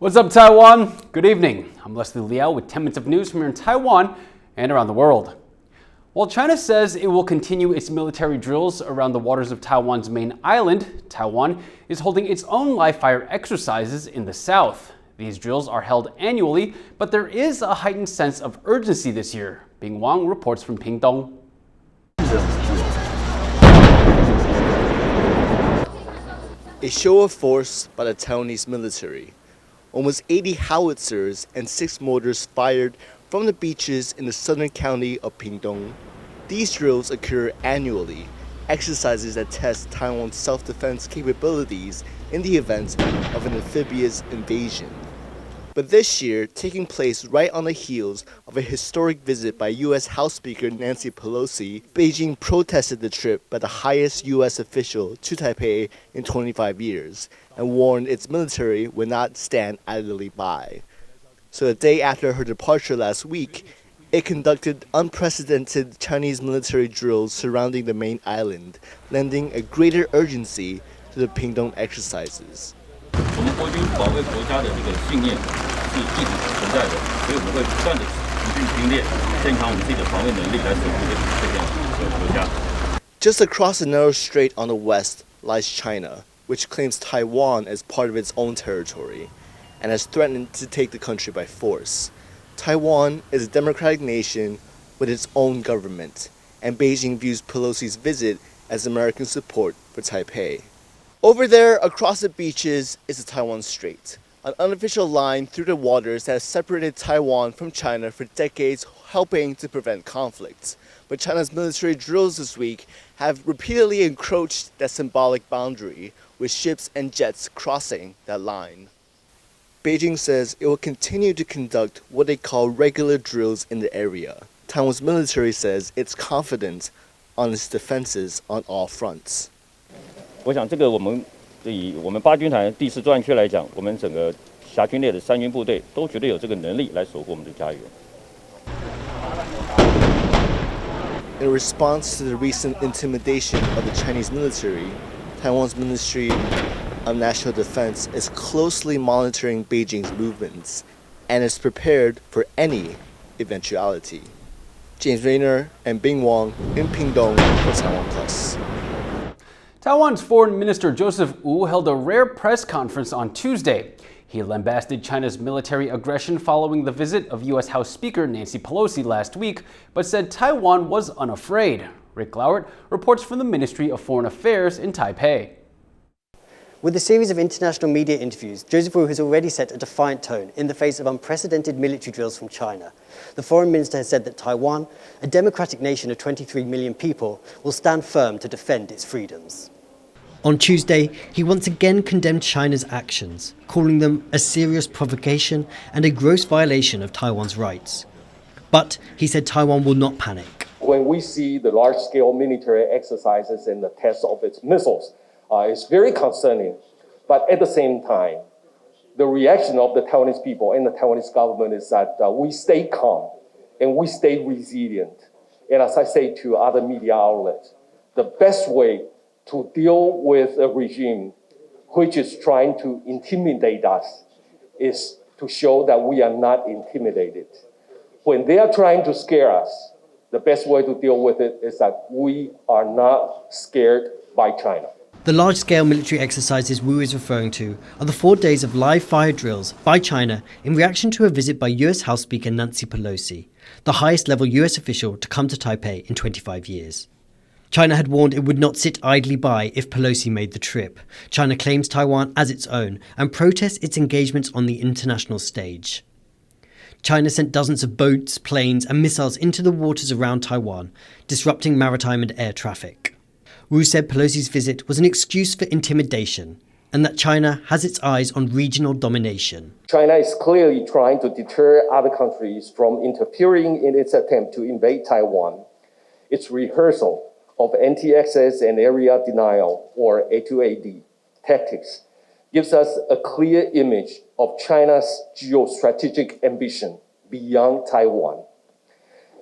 What's up, Taiwan? Good evening. I'm Leslie Liao with 10 minutes of news from here in Taiwan and around the world. While China says it will continue its military drills around the waters of Taiwan's main island, Taiwan is holding its own live-fire exercises in the south. These drills are held annually, but there is a heightened sense of urgency this year. Bing Wang reports from Pingtung. A show of force by the Taiwanese military. Almost 80 howitzers and 6 mortars fired from the beaches in the southern county of Pingtung. These drills occur annually, exercises that test Taiwan's self-defense capabilities in the event of an amphibious invasion. But this year, taking place right on the heels of a historic visit by U.S. House Speaker Nancy Pelosi, Beijing protested the trip by the highest U.S. official to Taipei in 25 years and warned its military would not stand idly by. So the day after her departure last week, it conducted unprecedented Chinese military drills surrounding the main island, lending a greater urgency to the Pingtung exercises. Just across the narrow strait on the west lies China, which claims Taiwan as part of its own territory and has threatened to take the country by force. Taiwan is a democratic nation with its own government, and Beijing views Pelosi's visit as American support for Taipei. Over there, across the beaches, is the Taiwan Strait, an unofficial line through the waters that has separated Taiwan from China for decades, helping to prevent conflicts. But China's military drills this week have repeatedly encroached that symbolic boundary, with ships and jets crossing that line. Beijing says it will continue to conduct what they call regular drills in the area. Taiwan's military says it's confident on its defenses on all fronts. 我想这个我们以我们八军团第4作战区来讲，我们整个辖军内的3军部队都绝对有这个能力来守护我们的家园。 In response to the recent intimidation of the Chinese military, Taiwan's Ministry of National Defense is closely monitoring Beijing's movements and is prepared for any eventuality. James Rayner and Bing Wang in Pingtung for TaiwanPlus. Taiwan's Foreign Minister Joseph Wu held a rare press conference on Tuesday. He lambasted China's military aggression following the visit of U.S. House Speaker Nancy Pelosi last week, but said Taiwan was unafraid. Rick Lauert reports from the Ministry of Foreign Affairs in Taipei. With a series of international media interviews, Joseph Wu has already set a defiant tone in the face of unprecedented military drills from China. The foreign minister has said that Taiwan, a democratic nation of 23 million people, will stand firm to defend its freedoms. On Tuesday, he once again condemned China's actions, calling them a serious provocation and a gross violation of Taiwan's rights. But he said Taiwan will not panic. When we see the large-scale military exercises and the test of its missiles, it's very concerning. But at the same time, the reaction of the Taiwanese people and the Taiwanese government is that we stay calm and we stay resilient. And as I say to other media outlets, the best way to deal with a regime which is trying to intimidate us is to show that we are not intimidated. When they are trying to scare us, the best way to deal with it is that we are not scared by China. The large-scale military exercises Wu is referring to are the 4 days of live-fire drills by China in reaction to a visit by US House Speaker Nancy Pelosi, the highest-level US official to come to Taipei in 25 years. China had warned it would not sit idly by if Pelosi made the trip. China claims Taiwan as its own and protests its engagements on the international stage. China sent dozens of boats, planes and missiles into the waters around Taiwan, disrupting maritime and air traffic. Wu said Pelosi's visit was an excuse for intimidation and that China has its eyes on regional domination. China is clearly trying to deter other countries from interfering in its attempt to invade Taiwan. Its rehearsal of anti-access and area denial, or A2AD, tactics gives us a clear image of China's geostrategic ambition beyond Taiwan.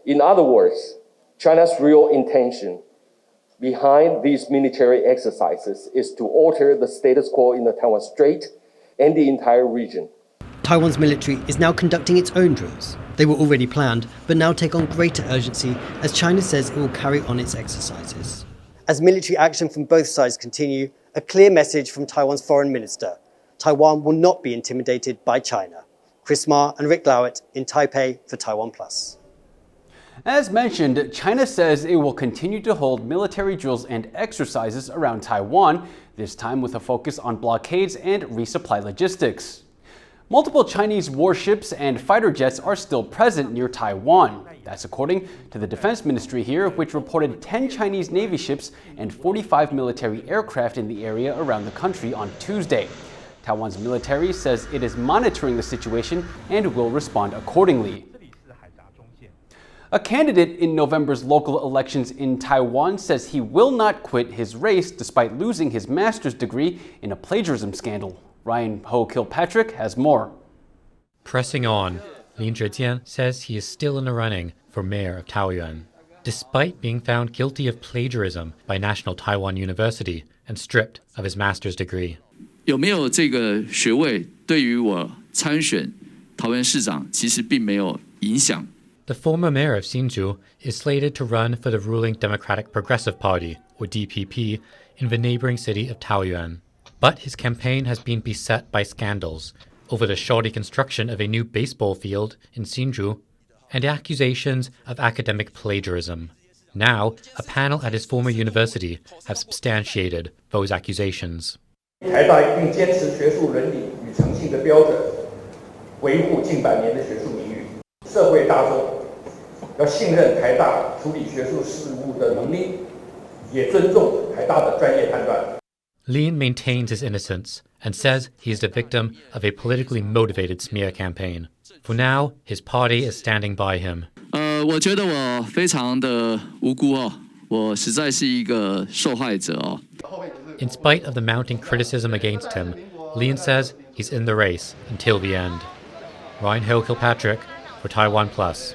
In other words, China's real intention behind these military exercises is to alter the status quo in the Taiwan Strait and the entire region. Taiwan's military is now conducting its own drills. They were already planned, but now take on greater urgency as China says it will carry on its exercises. As military action from both sides continue, a clear message from Taiwan's foreign minister: Taiwan will not be intimidated by China. Chris Ma and Rick Liao in Taipei for TaiwanPlus. As mentioned, China says it will continue to hold military drills and exercises around Taiwan, this time with a focus on blockades and resupply logistics. Multiple Chinese warships and fighter jets are still present near Taiwan. That's according to the Defense Ministry here, which reported 10 Chinese Navy ships and 45 military aircraft in the area around the country on Tuesday. Taiwan's military says it is monitoring the situation and will respond accordingly. A candidate in November's local elections in Taiwan says he will not quit his race despite losing his master's degree in a plagiarism scandal. Ryan Ho-Kilpatrick has more. Pressing on, Lin Zhejian says he is still in the running for mayor of Taoyuan, despite being found guilty of plagiarism by National Taiwan University and stripped of his master's degree. 有没有这个学位对于我参选桃园市长其实并没有影响。 The former mayor of Hsinchu is slated to run for the ruling Democratic Progressive Party, or DPP, in the neighboring city of Taoyuan. But his campaign has been beset by scandals over the shoddy construction of a new baseball field in Hsinchu and accusations of academic plagiarism. Now, a panel at his former university have substantiated those accusations. 台大一定坚持学术伦理与诚信的标准，维护近百年的学术名誉。社会大众要信任台大处理学术事务的能力，也尊重台大的专业判断。 Lin maintains his innocence and says he is the victim of a politically motivated smear campaign. For now, his party is standing by him. 我觉得我非常的无辜哦，我实在是一个受害者哦。 In spite of the mounting criticism against him, Lin says he's in the race until the end. Ryan Ho-Kilpatrick for TaiwanPlus.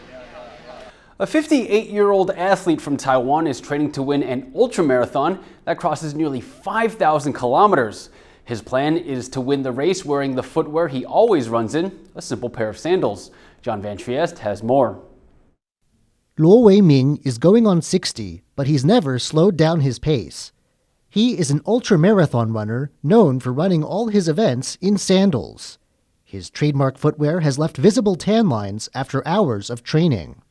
A 58-year-old athlete from Taiwan is training to win an ultramarathon that crosses nearly 5,000 kilometers. His plan is to win the race wearing the footwear he always runs in, a simple pair of sandals. John Van Trieste has more. Luo Wei-ming is going on 60, but he's never slowed down his pace. He is an ultramarathon runner known for running all his events in sandals. His trademark footwear has left visible tan lines after hours of training.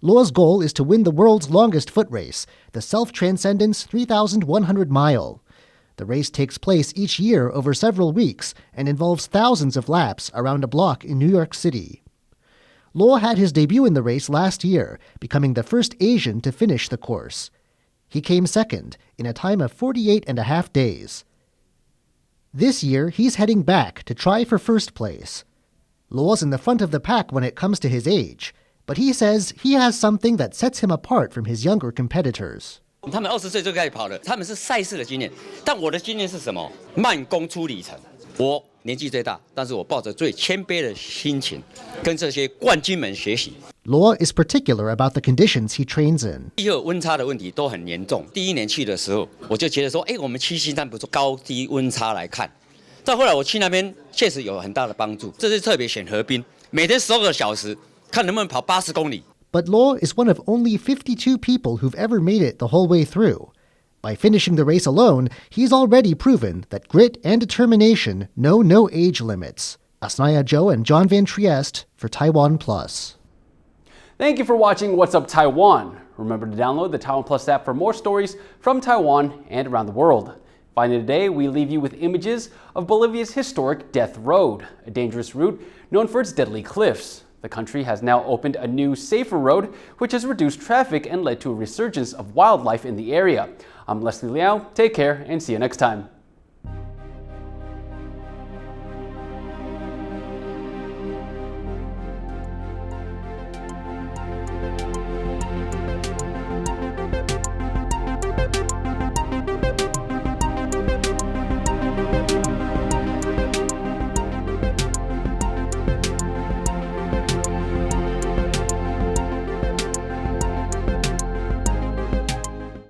Luo's goal is to win the world's longest foot race, the Self-Transcendence 3,100 mile. The race takes place each year over several weeks and involves thousands of laps around a block in New York City. Luo had his debut in the race last year, becoming the first Asian to finish the course. He came second in a time of 48.5 days. This year, he's heading back to try for first place. Luo's in the front of the pack when it comes to his age, but he says he has something that sets him apart from his younger competitors. 他们20岁就开始跑了，他们是赛事的经验，但我的经验是什么？慢工出里程。我年纪最大，但是我抱着最谦卑的心情，跟这些冠军们学习。Luo is particular about the conditions he trains in. 气候温差的问题都很严重。第一年去的时候，我就觉得说，我们七星山不错，高低温差来看。到后来我去那边，确实有很大的帮助。这是特别选河滨，每天12个小时，看能不能跑80公里。But Luo is one of only 52 people who've ever made it the whole way through. By finishing the race alone, he's already proven that grit and determination know no age limits. Asnaya Zhou and John Van Trieste for TaiwanPlus. Thank you for watching What's Up Taiwan. Remember to download the TaiwanPlus app for more stories from Taiwan and around the world. Finally today, we leave you with images of Bolivia's historic Death Road, a dangerous route known for its deadly cliffs. The country has now opened a new, safer road, which has reduced traffic and led to a resurgence of wildlife in the area. I'm Leslie Liao. Take care and see you next time.